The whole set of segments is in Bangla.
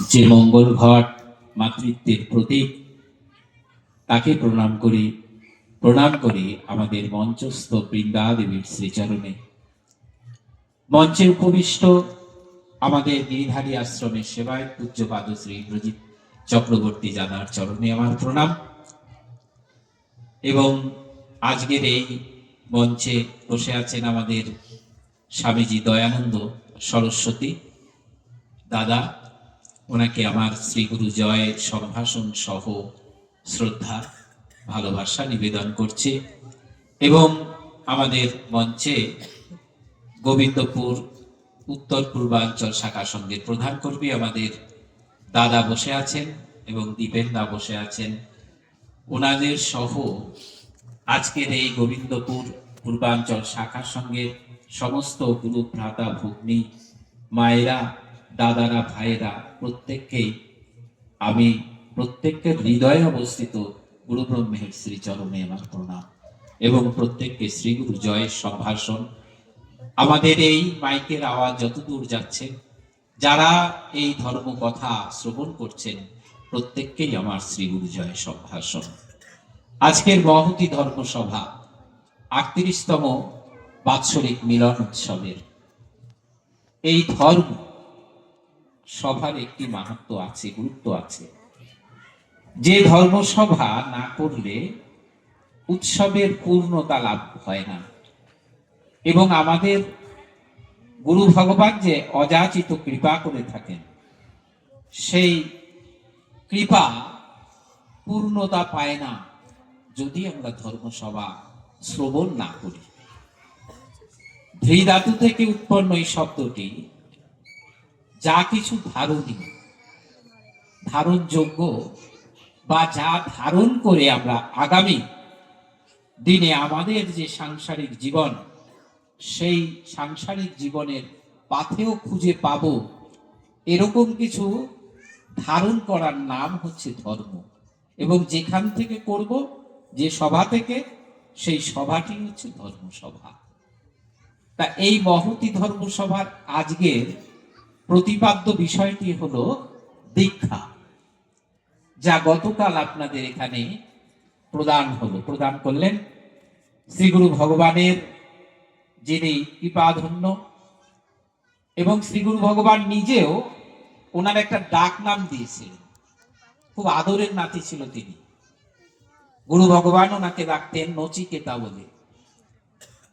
যে মঙ্গল ঘট মাতৃত্বের প্রতীক, তাকে প্রণাম করি আমাদের মঞ্চস্থ বৃন্দা দেবীর শ্রীচরণে। মঞ্চে উপবিষ্ট আমাদের গিরিধারী আশ্রমের সেবায় পূজ্যপাদ শ্রী ইন্দ্রজিৎ চক্রবর্তী জানার চরণে আমার প্রণাম। এবং আজকের এই মঞ্চে বসে আছেন আমাদের স্বামীজি দয়ানন্দ সরস্বতী দাদা, ওনাকে আমার শ্রী গুরু জয়ের সম্ভাষণ সহ শ্রদ্ধা ভালোবাসা নিবেদন করছে। এবং আমাদের মঞ্চে গোবিন্দপুর উত্তর পূর্বাঞ্চল শাখা সংঘের প্রধান কর্মী আমাদের দাদা বসে আছেন এবং দীপেন দা বসে আছেন। ওনাদের সহ আজকের এই গোবিন্দপুর পূর্বাঞ্চল শাখার সঙ্গে সমস্ত গুরু ভ্রাতা ভগ্নী মায়েরা, দাদারা, ভাইয়েরা, আমি প্রত্যেকের হৃদয়ে অবস্থিত গুরু ব্রহ্মের শ্রীচরণে আমার প্রণাম এবং প্রত্যেককে শ্রী গুরু জয়ের সম্ভাষণ। আমাদের এই মাইকের আওয়াজ যতদূর যাচ্ছে, যারা এই ধর্ম কথা শ্রবণ করছেন, প্রত্যেককেই আমার শ্রী গুরু জয়ের সম্ভাষণ। আজকের মহতী ধর্মসভা ৩৮তম বাৎসরিক মিলন উৎসবের এই ধর্ম সভার একটি মাহাত্ম্য আছে, গুরুত্ব আছে। যে ধর্মসভা না করলে উৎসবের পূর্ণতা লাভ হয় না। এবং আমাদের গুরু ভগবান যে অযাচিত কৃপা করে থাকেন, সেই কৃপা পূর্ণতা পায় না যদি আমরা ধর্মসভা শ্রবণ না করি। ধৃধাতু থেকে উৎপন্ন এই শব্দটি যা কিছু ধারণীয়, ধারণযোগ্য বা যা ধারণ করে আমরা আগামী দিনে আমাদের যে সাংসারিক জীবন, সেই সাংসারিক জীবনের পাথেও খুঁজে পাব, এরকম কিছু ধারণ করার নাম হচ্ছে ধর্ম। এবং যেখান থেকে করব, যে সভা থেকে, সেই সভাটি হচ্ছে ধর্মসভা। তা এই মহতী ধর্মসভার আজকের প্রতিপাদ্য বিষয়টি হলো দীক্ষা, যা গতকাল আপনাদের এখানে প্রদান করলেন শ্রী গুরু ভগবানের, যিনি কৃপাধন্য। এবং শ্রী গুরু ভগবান নিজেও ওনার একটা ডাক নাম দিয়েছিলেন, খুব আদরের নাতি ছিল তিনি। গুরু ভগবান ওনাকে ডাকতেন নচিকেতা বলে।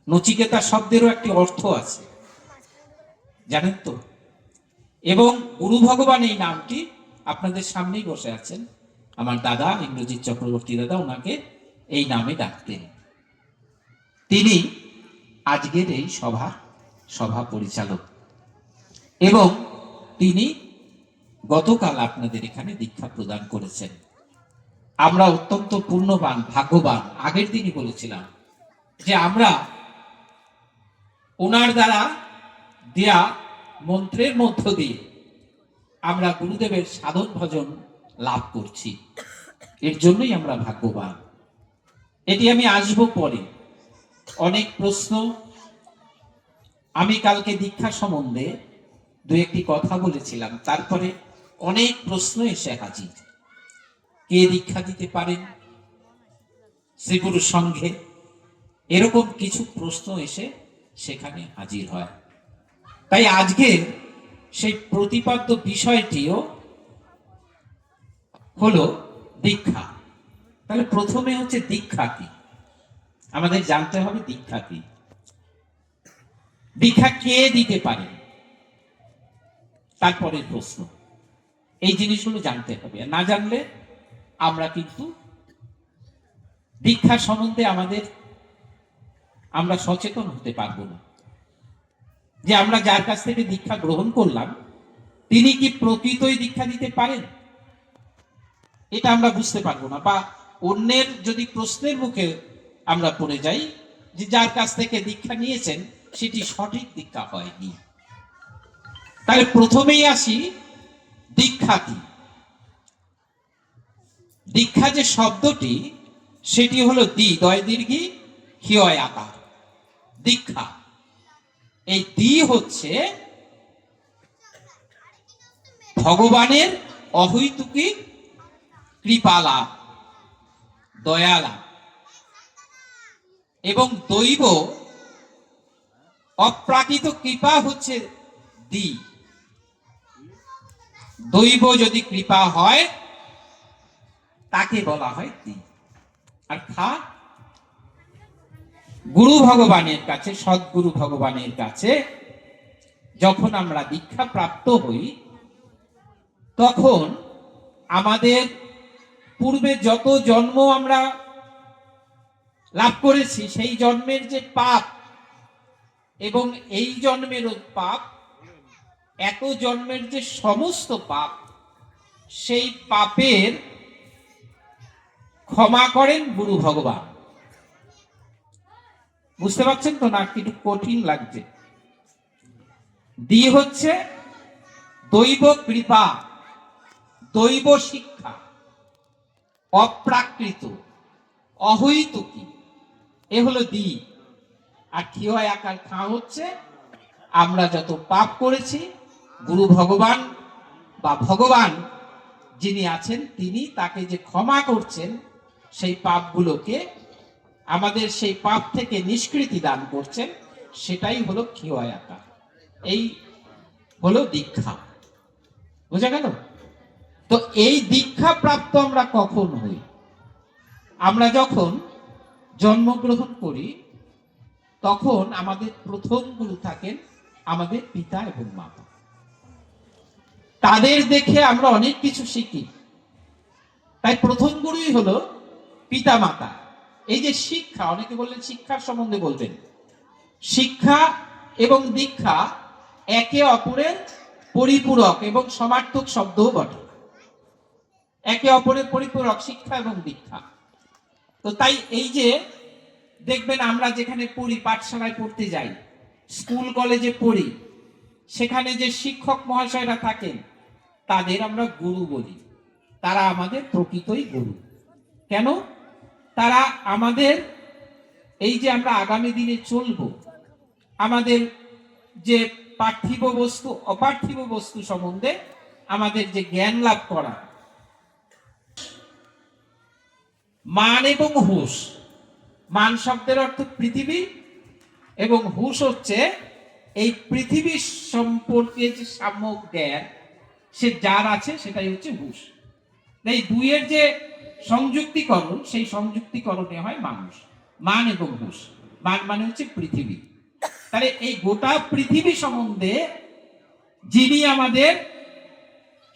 নচিকেতা শব্দেরও একটি অর্থ আছে, জানেন তো? এবং গুরু ভগবান এই নামটি আপনাদের সামনেই বসে আছেন আমার দাদা ইন্দ্রজিৎ চক্রবর্তী দাদা, ওনাকে এই নামে ডাকতেন। তিনি আজকের এই সভা পরিচালক এবং তিনি গতকাল আপনাদের এখানে দীক্ষা প্রদান করেছেন। আমরা অত্যন্ত পুণ্যবান, ভাগ্যবান। আগের দিনই বলেছিলাম যে আমরা ওনার দ্বারা দেয়া মন্ত্রের মধ্য দিয়ে আমরা গুরুদেবের সাধন ভজন লাভ করছি, এর জন্যই আমরা ভাগ্যবান। এটি আমি আসবো পরে। অনেক প্রশ্ন, আমি কালকে দীক্ষা সম্বন্ধে দু একটি কথা বলেছিলাম, তারপরে অনেক প্রশ্ন এসে হাজির। কে দীক্ষা দিতে পারেন শ্রীগুরুর সঙ্গে, এরকম কিছু প্রশ্ন এসে সেখানে হাজির হয়। তাই আজকে সেই প্রতিপাদ্য বিষয়টিও হলো দীক্ষা। তাহলে প্রথমে হচ্ছে দীক্ষা কি, আমাদের জানতে হবে দীক্ষা কি। দীক্ষা কে দিতে পারে, তারপরের প্রশ্ন। এই জিনিসগুলো জানতে হবে, না জানলে আমরা কিন্তু দীক্ষা সম্বন্ধে আমরা সচেতন হতে পারবো না। যে আমরা যার কাছ থেকে দীক্ষা গ্রহণ করলাম, তিনি কি প্রকৃতই দীক্ষা দিতে পারেন, এটা আমরা বুঝতে পারবো না। বা অন্যের যদি প্রশ্নের মুখে আমরা পড়ে যাই যে যার কাছ থেকে দীক্ষা নিয়েছেন সেটি সঠিক দীক্ষা হয়নি। তাহলে প্রথমেই আসি, দীক্ষা কি। দীক্ষা যে শব্দটি, সেটি হলো দয় দীর্ঘী হিয় আকার, দীক্ষা। এই হচ্ছে ভগবানের অহৈতুকী কৃপা লাভ, দয়া লাভ, এবং দৈব অপ্রাকৃত কৃপা হচ্ছে দি। দৈব যদি কৃপা হয় তাকে বলা হয় দি। আর খা গুরু ভগবানের কাছে, সদ্গুরু ভগবানের কাছে যখন আমরা দীক্ষা প্রাপ্ত হই, তখন আমাদের পূর্বে যত জন্ম আমরা লাভ করেছি সেই জন্মের যে পাপ এবং এই জন্মের পাপ, এত জন্মের যে সমস্ত পাপ, সেই পাপের ক্ষমা করেন গুরু ভগবান। বুঝতে পারছেন তো, না একটু কঠিন লাগছে? দি হচ্ছে দৈব কৃপা, দৈব শিক্ষা, অপ্রাকৃত, অহৈতুকী, এ হলো দি। আর কি হয় আকার খা হচ্ছে আমরা যত পাপ করেছি, গুরু ভগবান বা ভগবান যিনি আছেন তিনি তাকে যে ক্ষমা করছেন, সেই পাপগুলোকে আমাদের সেই পাপ থেকে নিষ্কৃতি দান করছেন, সেটাই হলো ক্ষয় আকার। এই হলো দীক্ষা। বোঝা গেল? তো এই দীক্ষা প্রাপ্ত আমরা কখন হই? আমরা যখন জন্মগ্রহণ করি তখন আমাদের প্রথম গুরু থাকেন আমাদের পিতা এবং মাতা। তাদের দেখে আমরা অনেক কিছু শিখি। তাই প্রথম গুরুই হলো পিতা মাতা। এই যে শিক্ষা, অনেকে বললেন শিক্ষার সম্বন্ধে বলবেন, শিক্ষা এবং দীক্ষা একে অপরের পরিপূরক এবং সমার্থক শব্দও বটে। একে অপরের পরিপূরক শিক্ষা এবং দীক্ষা। তো তাই এই যে দেখবেন আমরা যেখানে পড়ি, পাঠশালায় পড়তে যাই, স্কুল কলেজে পড়ি, সেখানে যে শিক্ষক মহাশয়রা থাকেন তাদের আমরা গুরু বলি। তারা আমাদের প্রকৃতই গুরু। কেন? তারা আমাদের এই যে আমরা আগামী দিনে চলবো, আমাদের যে পার্থিব বস্তু অপার্থিব বস্তু সম্বন্ধে আমাদের যে জ্ঞান লাভ করা, মান এবং হুঁশ। মান শব্দের অর্থ পৃথিবী এবং হুঁশ হচ্ছে এই পৃথিবী সম্পর্কে যে সাম্যক জ্ঞান সে যার আছে সেটাই হচ্ছে হুঁশ। এই দুইয়ের যে সংযুক্তিকরণ, সেই সংযুক্তিকরণে হয় মানুষ। মান এবং হুঁশ। মান মানে হচ্ছে পৃথিবী। তাহলে এই গোটা পৃথিবী সম্বন্ধে যিনি আমাদের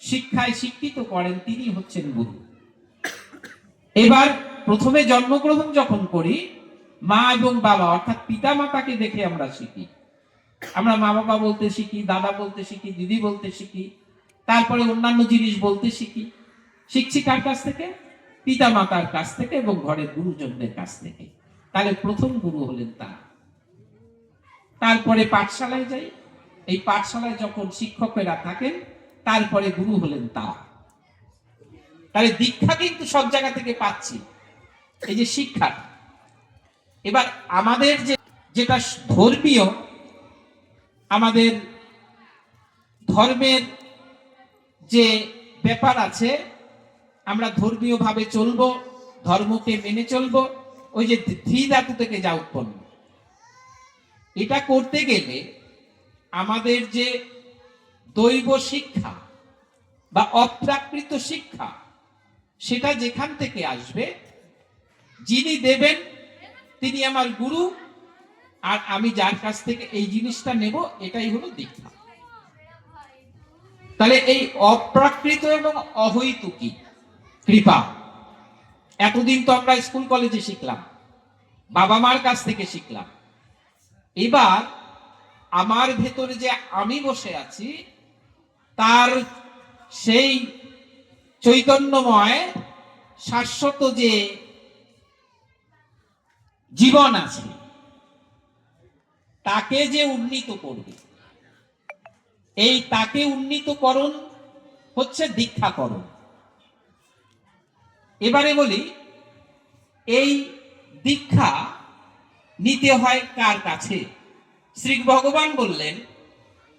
শিক্ষায় শিক্ষিত করেন তিনি হচ্ছেন গুরু। এবার প্রথমে জন্মগ্রহণ যখন করি, মা এবং বাবা অর্থাৎ পিতা মাতাকে দেখে আমরা শিখি। আমরা মা বাবা বলতে শিখি, দাদা বলতে শিখি, দিদি বলতে শিখি, তারপরে অন্যান্য জিনিস বলতে শিখি। শিখছি কার কাছ থেকে? পিতা মাতার কাছ থেকে এবং ঘরের গুরুজনদের কাছ থেকে। তাহলে প্রথম গুরু হলেন তারা। তারপরে পাঠশালায় যাই, এই পাঠশালায় যখন শিক্ষকেরা থাকেন তারপরে গুরু হলেন তারা। তাহলে দীক্ষা কিন্তু সব জায়গা থেকে পাচ্ছি, এই যে শিক্ষা। এবার আমাদের যেটা ধর্মীয়, আমাদের ধর্মের যে ব্যাপার আছে, আমরা ধর্মীয় ভাবে চলবো, ধর্মকে মেনে চলবো, ওই যে ধী ধাতু থেকে যা উৎপন্ন, এটা করতে গেলে আমাদের যে দৈব শিক্ষা বা অপ্রাকৃত শিক্ষা, সেটা যেখান থেকে আসবে, যিনি দেবেন তিনি আমার গুরু, আর আমি যার কাছ থেকে এই জিনিসটা নেব, এটাই হলো দীক্ষা। তাহলে এই অপ্রাকৃত এবং অহৈতুকী কৃপা এতদিন তো আমরা স্কুল কলেজে শিখলাম, বাবা মার কাছ থেকে শিখলাম। এবার আমার ভেতরে যে আমি বসে আছি, তার সেই চৈতন্যময় শাশ্বত যে জীবন আছে, তাকে যে উন্নীত করবে, এই তাকে উন্নীতকরণ হচ্ছে দীক্ষাকরণ। এবারে বলি, এই দীক্ষা নিতে হয় কার কাছে? শ্রী ভগবান বললেন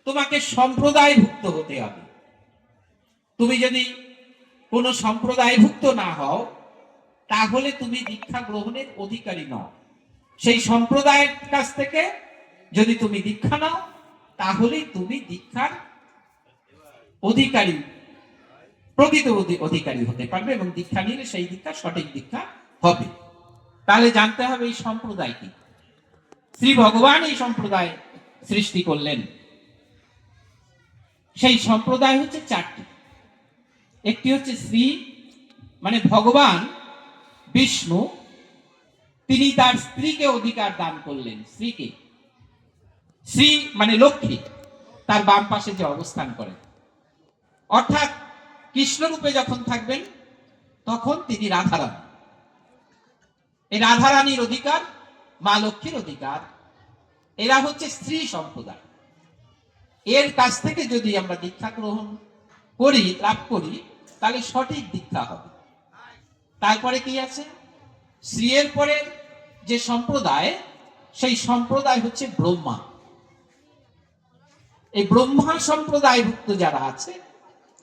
তোমাকে সম্প্রদায়ভুক্ত হতে হবে। তুমি যদি কোনো সম্প্রদায়ভুক্ত না হও তাহলে তুমি দীক্ষা গ্রহণের অধিকারী নও। সেই সম্প্রদায়ের কাছ থেকে যদি তুমি দীক্ষা নাও তাহলে তুমি দীক্ষার অধিকারী, প্রকৃত অধিকারী হতে পারবে এবং দীক্ষা নিলে সেই দীক্ষা সঠিক দীক্ষা হবে। তাহলে জানতে হবে এই সম্প্রদায় কি। শ্রী ভগবান এই সম্প্রদায় সৃষ্টি করলেন। সেই সম্প্রদায় হচ্ছে চারটি। একটি হচ্ছে শ্রী, মানে ভগবান বিষ্ণু, তিনি তার স্ত্রীকে অধিকার দান করলেন। স্ত্রীকে, শ্রী মানে লক্ষ্মী, তার বাম পাশে যে অবস্থান করেন, অর্থাৎ কৃষ্ণরূপে যখন থাকবেন তখন তিনি রাধারানী। এই রাধারানীর অধিকার, মা লক্ষ্মীর অধিকার, এরা হচ্ছে স্ত্রী সম্প্রদায়। এর কাছ থেকে যদি আমরা দীক্ষা গ্রহণ করি, লাভ করি, তাহলে সঠিক দীক্ষা হবে। তারপরে কি আছে? শ্রীয়ের পরে যে সম্প্রদায়, সেই সম্প্রদায় হচ্ছে ব্রহ্মা। এই ব্রহ্মা সম্প্রদায়ভুক্ত যারা আছে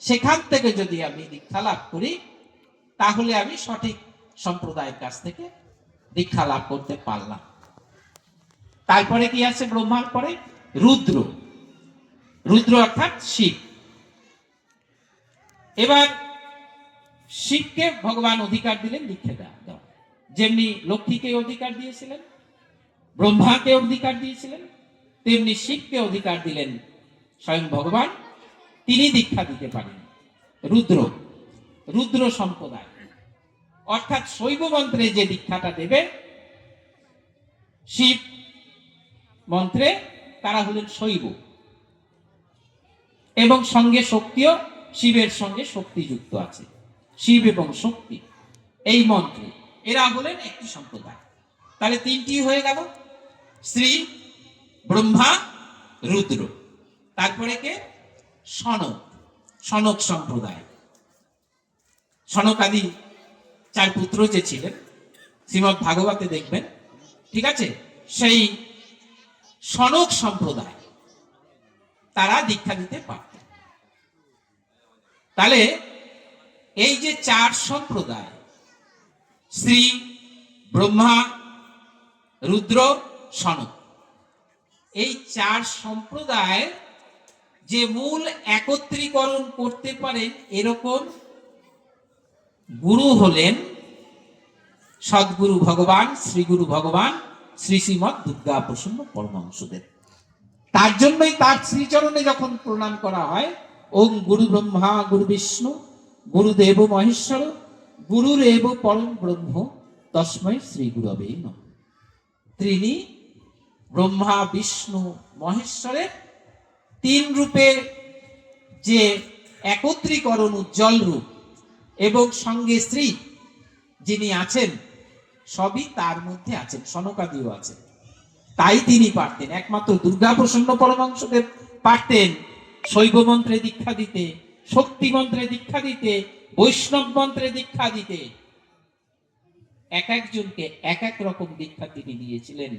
সেখান থেকে যদি আমি দীক্ষা লাভ করি তাহলে আমি সঠিক সম্প্রদায়ের কাছ থেকে দীক্ষা লাভ করতে পারলাম। তারপরে কি আছে? ব্রহ্মার পরে রুদ্র। রুদ্র অর্থাৎ শিব। এবার শিবকে ভগবান অধিকার দিলেন দীক্ষা দেওয়া, যেমনি লক্ষ্মীকে অধিকার দিয়েছিলেন, ব্রহ্মাকে অধিকার দিয়েছিলেন, তেমনি শিবকে অধিকার দিলেন স্বয়ং ভগবান। তিনি দীক্ষা দিতে পারেন। রুদ্র, রুদ্র সম্প্রদায়, অর্থাৎ শৈব মন্ত্রে যে দীক্ষাটা দেবে শিব মন্ত্রে, তারা হলেন শৈব, এবং সঙ্গে শক্তিও শিবের সঙ্গে শক্তি যুক্ত আছে। শিব এবং শক্তি এই মন্ত্রে, এরা হলেন একটি সম্প্রদায়। তাহলে তিনটি হয়ে গেল, শ্রী, ব্রহ্মা, রুদ্র। তারপরে কে? সনক, সনক সম্প্রদায়। সনকাদি চার পুত্র যে ছিলেন, শ্রীমদ্ ভাগবতে দেখবেন, ঠিক আছে? সেই সনক সম্প্রদায় তারা দীক্ষা দিতে পারত। তাহলে এই যে চার সম্প্রদায়, শ্রী, ব্রহ্মা, রুদ্র, সনক, এই চার সম্প্রদায় যে মূল একত্রীকরণ করতে পারেন এরকম গুরু হলেন সদ্গুরু ভগবান, শ্রীগুরু ভগবান শ্রী শ্রীমৎ দুর্গা প্রসন্ন পরমহংসদেব। তার জন্যই তার শ্রীচরণে যখন প্রণাম করা হয়, ওম গুরু ব্রহ্মা গুরু বিষ্ণু গুরুদেব মহেশ্বর গুরুরেব পরম ব্রহ্ম তস্মৈ শ্রী গুরবে নমঃ। তিনি ব্রহ্মা, বিষ্ণু, মহেশ্বরের তিন রূপের যে একত্রীকরণ, উজ্জ্বল রূপ, এবং সঙ্গে শ্রী যিনি আছেন, সবই তার মধ্যে আছেন, সনকাদিও আছেন। তাই তিনি পারতেন, একমাত্র দুর্গা প্রসন্ন পরমহংসদেব পারতেন শৈব মন্ত্রে দীক্ষা দিতে, শক্তি মন্ত্রে দীক্ষা দিতে, বৈষ্ণব মন্ত্রে দীক্ষা দিতে। এক একজনকে এক এক রকম দীক্ষা তিনি দিয়েছিলেন।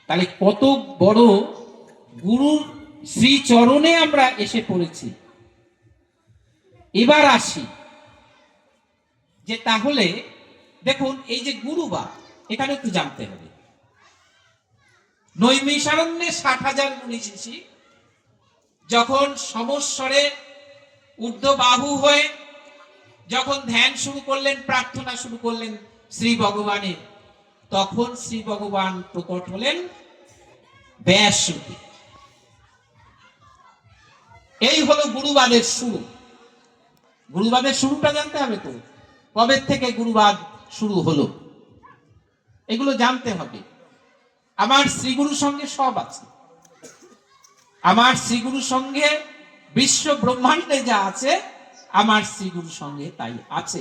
তাহলে কত বড় গুরুর শ্রীচরণে আমরা এসে পড়েছি। এবার আসি যে তাহলে দেখুন, এই যে গুরুবাদ, এখানে একটু জানতে হবে। নৈমিষারণ্যে 60,000 মুনি ঋষি যখন সমস্বরে ঊর্ধ্ববাহু হয়ে যখন ধ্যান শুরু করলেন, প্রার্থনা শুরু করলেন শ্রী ভগবানের, তখন শ্রী ভগবান প্রকট হলেন ব্যাসরূপে। এই হলো গুরুবাদের শুরু। গুরুবাদের শুরুটা জানতে হবে তো, কবে থেকে গুরুবাদ শুরু হলো, এগুলো জানতে হবে। আমার শ্রীগুরুর সঙ্গে সব আছে। আমার শ্রীগুরুর সঙ্গে বিশ্ব ব্রহ্মাণ্ডে যা আছে, আমার শ্রীগুরুর সঙ্গে তাই আছে।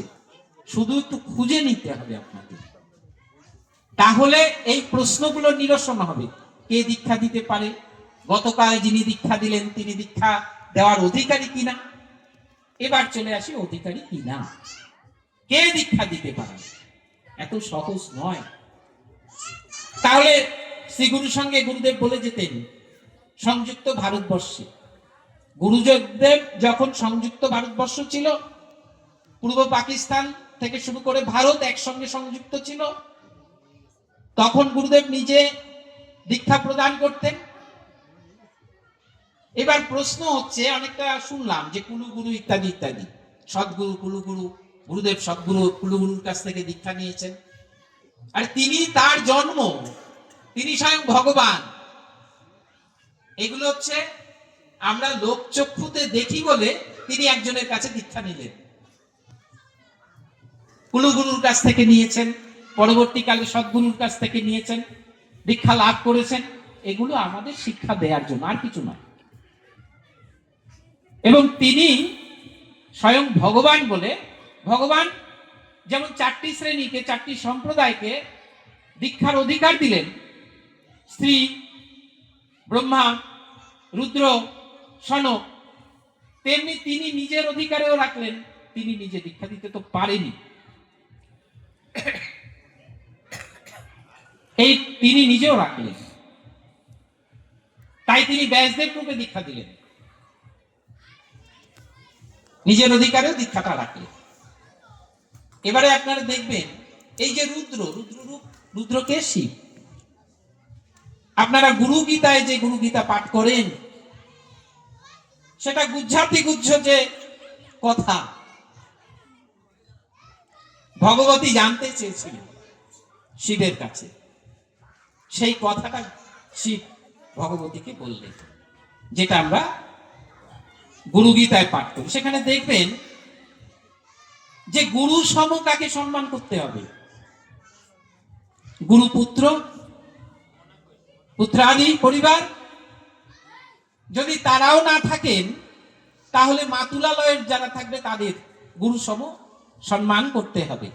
শুধু একটু খুঁজে নিতে হবে আপনাকে, তাহলে এই প্রশ্নগুলো নিরসন হবে। কে দীক্ষা দিতে পারে, গতকাল যিনি দীক্ষা দিলেন তিনি দীক্ষা দেওয়ার অধিকারী কিনা, এবার চলে আসি অধিকারী কিনা, কে দীক্ষা দিতে পারে। এত সহজ নয়। তাহলে শ্রীগুরুর সঙ্গে গুরুদেব বলে যেতেন, সংযুক্ত ভারতবর্ষে গুরুদেব যখন সংযুক্ত ভারতবর্ষ ছিল, পূর্ব পাকিস্তান থেকে শুরু করে ভারত একসঙ্গে সংযুক্ত ছিল, তখন গুরুদেব নিজে দীক্ষা প্রদান করতেন। এবার প্রশ্ন হচ্ছে, অনেকটা শুনলাম যে কুলুগুরু ইত্যাদি ইত্যাদি, সদ্গুরু কুলুগুরু, গুরুদেব সদ্গুরু কুলুগুরুর কাছ থেকে দীক্ষা নিয়েছেন। আর তিনি, তার জন্ম, তিনি স্বয়ং ভগবান। এগুলো হচ্ছে আমরা লোকচক্ষুতে দেখি বলে তিনি একজনের কাছে দীক্ষা নিলেন, কুলুগুরুর কাছ থেকে নিয়েছেন, পরবর্তীকালে সদ্গুরুর কাছ থেকে নিয়েছেন, দীক্ষা লাভ করেছেন। এগুলো আমাদের শিক্ষা দেওয়ার জন্য, আর কিছু নয়। এবং তিনি স্বয়ং ভগবান বলে, ভগবান যেমন 4টি শ্রেণীকে, 4টি সম্প্রদায়কে দীক্ষার অধিকার দিলেন, স্ত্রী, ব্রহ্মা, রুদ্র, সনক, তেমনি তিনি নিজের অধিকারেও রাখলেন। তিনি নিজে দীক্ষা দিতে তো পারেনি, এই তিনি নিজেও রাখলেন। তাই তিনি ব্যাসদেব রূপে দীক্ষা দিলেন, নিজের অধিকারেও দীক্ষাটা রাখলেন। এবারে আপনারা দেখবেন, এই যে রুদ্র কে? শিব। আপনারা গুরু গীতায় যে গুরু গীতা পাঠ করেন, সেটা গুজ্জাতি গুজ্জ যে কথা ভগবতী জানতে চেয়েছিলেন শিবের কাছে, সেই কথাটা শিব ভগবতীকে বললেন, যেটা আমরা গুরু গীতায় পাঠ করি। সেখানে দেখবেন যে গুরু সম কাকে সম্মান করতে হবে? গুরু পুত্র, পুত্রাদি পরিবার, যদি তারাও না থাকেন, তাহলে মাতুলালয়ের যারা থাকবে তাদের গুরু সম সম্মান করতে হবে।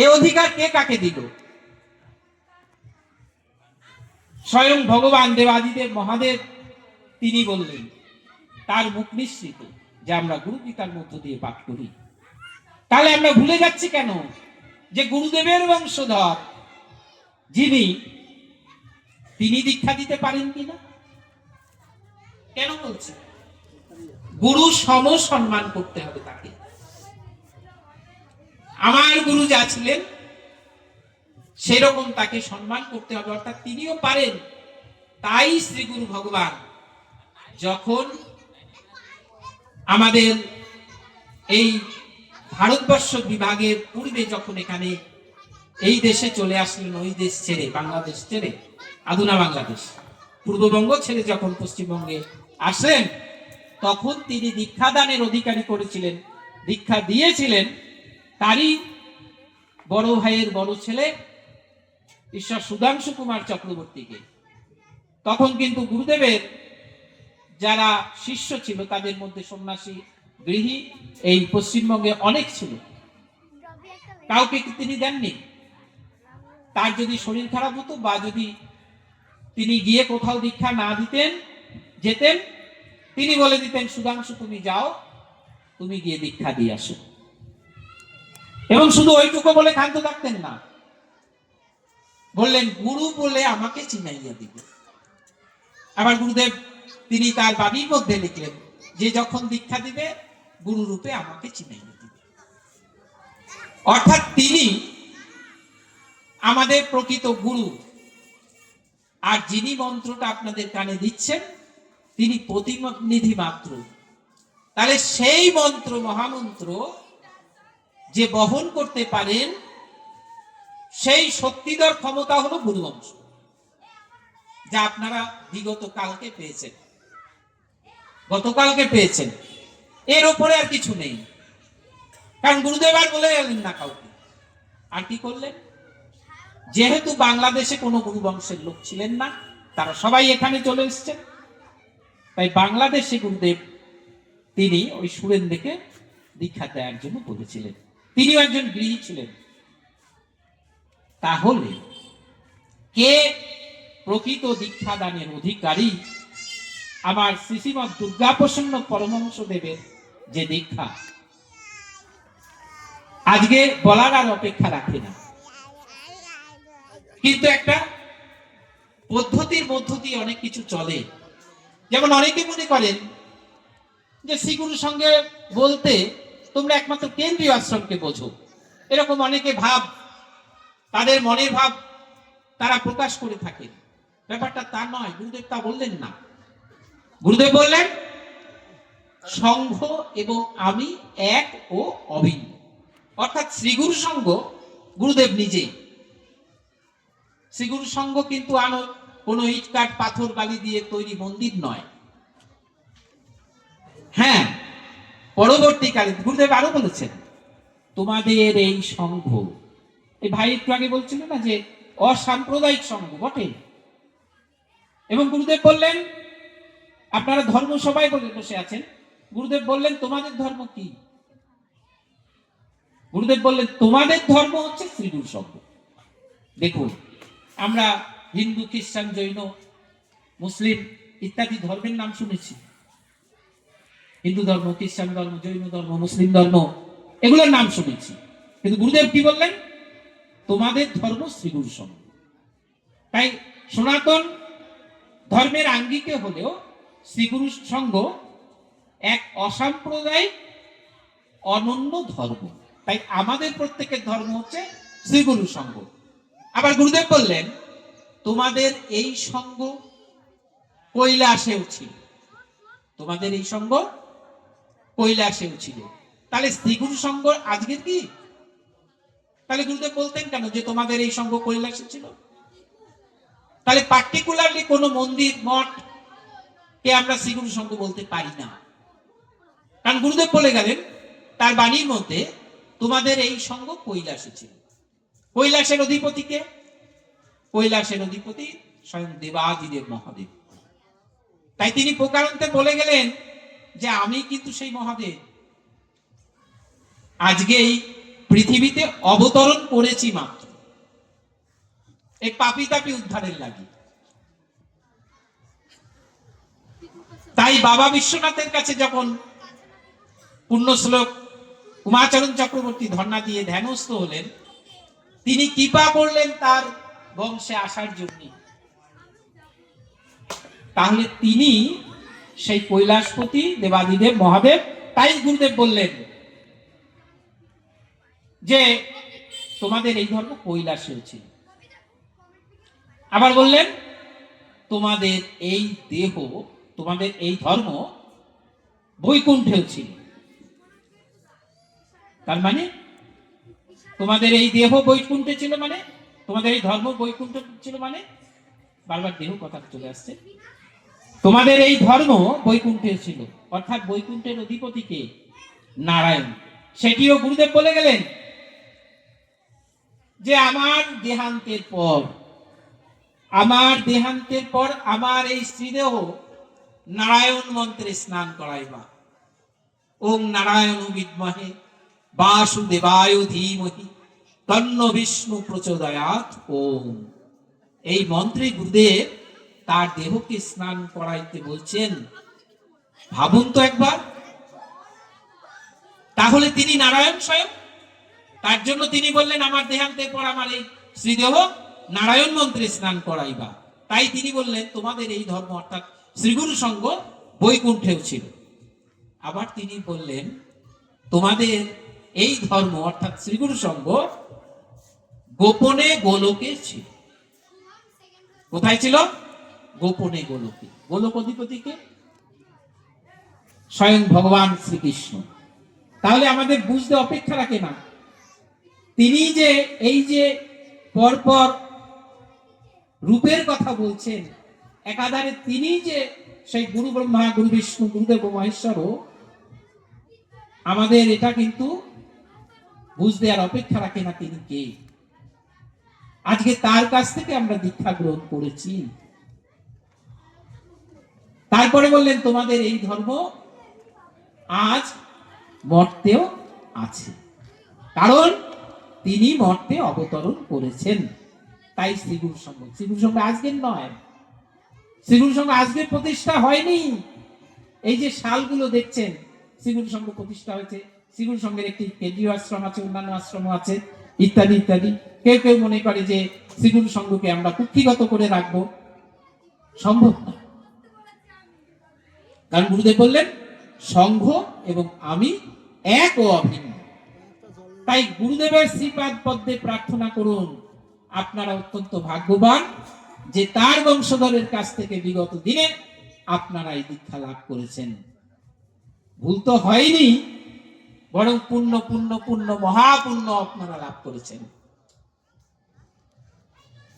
এ অধিকার কে কাকে দিল? স্বয়ং ভগবান দেবাদিদেব মহাদেব তিনি বললেন, তার মুখ নিঃসৃত, যে আমরা গুরু গীতার মধ্য দিয়ে পাঠ করি। তাহলে আমরা ভুলে যাচ্ছি কেন যে গুরুদেবের বংশধর যিনি, তিনি দীক্ষা দিতে পারেন কিনা? কেন বলছি? গুরু সম সম্মান করতে হবে তাকে। আমার গুরু যা ছিলেন সেরকম তাকে সম্মান করতে হবে, অর্থাৎ তিনিও পারেন। তাই শ্রী গুরু ভগবান যখন আমাদের এই ভারতবর্ষ বিভাগের পূর্বে যখন এখানে এই দেশে চলে আসলেন, ওই দেশ ছেড়ে, বাংলাদেশ ছেড়ে, আধুনা বাংলাদেশ, পূর্ববঙ্গ ছেড়ে যখন পশ্চিমবঙ্গে আসেন, তখন তিনি দীক্ষাদানের অধিকারী করেছিলেন, দীক্ষা দিয়েছিলেন তারই বড় ভাইয়ের বড় ছেলে ঈশ্বর সুধাংশু কুমার চক্রবর্তীকে। তখন কিন্তু গুরুদেবের যারা শিষ্য ছিল, তাদের মধ্যে সন্ন্যাসী, গৃহী এই পশ্চিমবঙ্গে অনেক ছিল, কাউকে তিনি দেননি। তার যদি শরীর খারাপ হতো বা যদি তিনি গিয়ে কোথাও দীক্ষা না যেতেন, তিনি বলে দিতেন, সুধাংশু তুমি যাও, তুমি গিয়ে দীক্ষা দিয়ে আসো। এবং শুধু ওইটুকু বলে ক্ষান্ত থাকতেন না, বললেন গুরু বলে আমাকে চিনাইয়া দিবে। আবার গুরুদেব তিনি তার বাণীর মধ্যে লিখলেন যে যখন দীক্ষা দিবে, গুরু রূপে আমাকে চিনাইয়া দিবে। অর্থাৎ তিনি আমাদের প্রকৃত গুরু। আর যিনি মন্ত্রটা আপনাদের কানে দিচ্ছেন, তিনি প্রতিনিধি মাত্র। তাহলে সেই মন্ত্র, মহামন্ত্র যে বহন করতে পারেন, সেই শক্তিধর ক্ষমতা হলো গুরুবংশ, যা আপনারা বিগত কালকে পেয়েছেন, গতকালকে পেয়েছেন। এর উপরে আর কিছু নেই। কারণ গুরুদেব আর বলে গেলেন না কাউকে। আর কি করলেন? যেহেতু বাংলাদেশে কোনো গুরুবংশের লোক ছিলেন না, তারা সবাই এখানে চলে এসেছেন, তাই বাংলাদেশে গুরুদেব তিনি ওই সুরেন্দ্রকে দীক্ষা দেওয়ার জন্য বলেছিলেন। তিনিও একজন গৃহী ছিলেন। তাহলে কে প্রকৃত দীক্ষা দানের অধিকারী? আমার শ্রীশ্রীমৎ দুর্গাপ্রসন্ন পরমহংস দেবের যে দীক্ষা, আজকে বলার আর অপেক্ষা রাখে না। কিন্তু একটা পদ্ধতির মধ্য দিয়ে অনেক কিছু চলে। যেমন অনেকে মনে করেন যে শ্রীগুরুর সঙ্গে বলতে তোমরা একমাত্র কেন্দ্রীয় আশ্রমকে বোঝো, এরকম অনেকে ভাব, তাদের মনের ভাব তারা প্রকাশ করে থাকেন। ব্যাপারটা তা নয়, গুরুদেব তা বললেন না। গুরুদেব বললেন সংঘ এবং আমি এক ও অভিন্ন, অর্থাৎ শ্রীগুরু সঙ্গ গুরুদেব নিজেই। শ্রীগুরু সঙ্গ কিন্তু কোন ইট কাঠ পাথর বালি দিয়ে তৈরি মন্দির নয়। হ্যাঁ, পরবর্তীকালে গুরুদেব আরো বলেছেন তোমাদের এই সংঘ, এই ভাই একটু আগে বলছিল না যে অসাম্প্রদায়িক সংঘ বটে। এবং গুরুদেব বললেন আপনারা ধর্ম সবাই বলে বসে আছেন, গুরুদেব বললেন তোমাদের ধর্ম কি? গুরুদেব বললেন তোমাদের ধর্ম হচ্ছে শ্রীগুরু সঙ্গ। দেখুন, আমরা হিন্দু, খ্রিস্টান, জৈন, মুসলিম ইত্যাদি ধর্মের নাম শুনেছি। হিন্দু ধর্ম, খ্রিস্টান ধর্ম, জৈন ধর্ম, মুসলিম ধর্ম, এগুলোর নাম শুনেছি। কিন্তু গুরুদেব কি বললেন? তোমাদের ধর্ম শ্রীগুরু সঙ্গ। তাই সনাতন ধর্মের আঙ্গিকে হলেও শ্রীগুরু সঙ্গ এক অসাম্প্রদায়িক অনন্য ধর্ম। তাই আমাদের প্রত্যেকের ধর্ম হচ্ছে শ্রীগুরু সঙ্গ। আবার গুরুদেব বললেন তোমাদের এই সঙ্গ কৈলাসেও ছিল, তোমাদের এই সঙ্গ কৈলাসেও ছিল। তাহলে শ্রীগুরু সঙ্গ আজকের কি? তাহলে গুরুদেব বলতেন কেন যে তোমাদের এই সঙ্গ কৈলাসে ছিল? তাহলে পার্টিকুলারলি কোন মন্দির, মঠ কে আমরা শ্রীগুরু সঙ্গ বলতে পারি না। কারণ গুরুদেব বলে গেলেন তার বাণীর মধ্যে তোমাদের এই সঙ্গ কৈলাসে ছিল। কৈলাসের অধিপতি কে? কৈলাসের অধিপতি স্বয়ং দেবাদিদেব মহাদেব। তাই তিনি প্রকারান্তে বলে গেলেন যে আমি কিন্তু সেই মহাদেব, আজকে এই পৃথিবীতে অবতরণ করেছি মাত্র এই পাপি তাপি উদ্ধারের লাগি। তাই বাবা বিশ্বনাথের কাছে যখন পুণ্যশ্লোক উমাচরণ চক্রবর্তী ধর্ণা দিয়ে ধ্যানস্থ হলেন, তিনি কৃপা করলেন তার বংশে আসার জন্য। তাহলে তিনি সেই কৈলাসপতি দেবাদিদেব মহাদেব। তাই গুরুদেব বললেন যে তোমাদের এই ধর্ম কৈলাসেও ছিল। আবার বললেন তোমাদের এই দেহ, তোমাদের এই ধর্ম বৈকুণ্ঠেও ছিল। তার মানে তোমাদের এই দেহ বৈকুণ্ঠে ছিল, মানে তোমাদের এই ধর্ম বৈকুণ্ঠ ছিল, মানে বারবার দেহ কথা চলে আসছে। তোমাদের এই ধর্ম বৈকুণ্ঠে ছিল, অর্থাৎ বৈকুণ্ঠের অধিপতি কে? নারায়ণ। সেটিও গুরুদেব বলে গেলেন যে আমার দেহান্তের পর আমার এই শ্রীদেহ নারায়ণ মন্ত্রে স্নান করাইবা। ওম নারায়ণ বিদ্মহে বাসুদেবায় ধীমহি তন্ন বিষ্ণু প্রচোদয়াৎ ওম। এই মন্ত্রে গুরুদেব তার দেহকে স্নান করাইতে বলছেন। ভাবুন তো একবার, তাহলে তিনি নারায়ণ স্বয়ং। তার জন্য তিনি বললেন আমার দেহান্তের পর আমার এই শ্রীদেহ নারায়ণ মন্ত্রে স্নান করাইবা। তাই তিনি বললেন তোমাদের এই ধর্ম অর্থাৎ শ্রীগুরু সঙ্গ বৈকুণ্ঠেও ছিল। আবার তিনি বললেন তোমাদের এই ধর্ম অর্থাৎ শ্রীগুরু সঙ্গ গোপনে গোলকে ছিল। কোথায় ছিল? গোপনে গোলকে। গোলক অধিপতিকে স্বয়ং ভগবান শ্রীকৃষ্ণ। তাহলে আমাদের বুঝতে অপেক্ষা রাখে না, তিনি যে এই যে পরপর রূপের কথা বলছেন, একাধারে তিনি যে সেই গুরু ব্রহ্মা, গুরু বিষ্ণু, গুরুদেব মহেশ্বর, আমাদের এটা কিন্তু বুঝতে আর অপেক্ষা রাখে না তিনি কে। আজকে তার কাছ থেকে আমরা দীক্ষা গ্রহণ করেছি। তারপরে বললেন তোমাদের এই ধর্ম আজ মর্তেও আছে, কারণ তিনি মর্তে অবতরণ করেছেন। তাই শ্রীগুরু সঙ্গ। শ্রীগুরু সঙ্গ আজকের নয়, শ্রীগুরু সঙ্গ আজকের প্রতিষ্ঠা হয়নি। এই যে সালগুলো দেখছেন শ্রীগুরু সঙ্গ প্রতিষ্ঠা হয়েছে, শ্রীগুরু সঙ্গের একটি কেন্দ্রীয় আশ্রম আছে, অন্যান্য আশ্রম আছে, ইত্যাদি ইত্যাদি। কেউ কেউ মনে করে যে শ্রীগুরু সঙ্গকে আমরা কুক্ষিগত করে রাখবো, সম্ভব না। কারণ গুরুদেব বললেন সংঘ এবং আমি এক ও অভিন্ন। তাই গুরুদেবের শ্রীপাদ পদ্মে প্রার্থনা করুন, আপনারা অত্যন্ত ভাগ্যবান যে তার বংশধরের কাছ থেকে বিগত দিনে আপনারা এই দীক্ষা লাভ করেছেন। ভুল তো হয়নি, বরং পুণ্য পুণ্য পুণ্য মহাপুণ্য আপনারা লাভ করেছেন।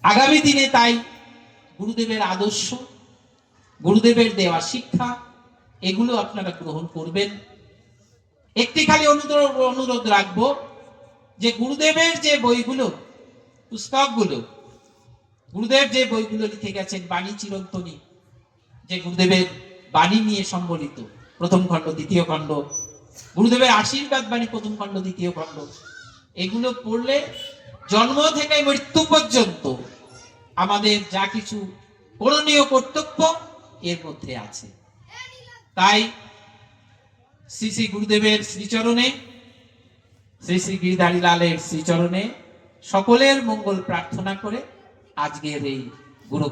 আগামী দিনে তাই গুরুদেবের আদর্শ, গুরুদেবের দেওয়া শিক্ষা, এগুলো আপনারা গ্রহণ করবেন। একটি খালি অনুরোধ রাখবো যে গুরুদেবের যে বইগুলো, পুস্তকগুলো, গুরুদেব যে বইগুলো লিখে গেছেন, বাণী চিরন্তনী, যে গুরুদেবের বাণী নিয়ে সম্বলিত প্রথম খণ্ড দ্বিতীয় খণ্ড, গুরুদেবের আশীর্বাদ বাণী প্রথম খণ্ড দ্বিতীয় খণ্ড, এগুলো পড়লে জন্ম থেকে মৃত্যু পর্যন্ত আমাদের যা কিছু করণীয় কর্তব্য এর মধ্যে আছে। তাই শ্রী শ্রী গুরুদেবের শ্রীচরণে, শ্রী শ্রী গিরিধারী লালের শ্রীচরণে সকলের মঙ্গল প্রার্থনা করে আজকের এই গুরু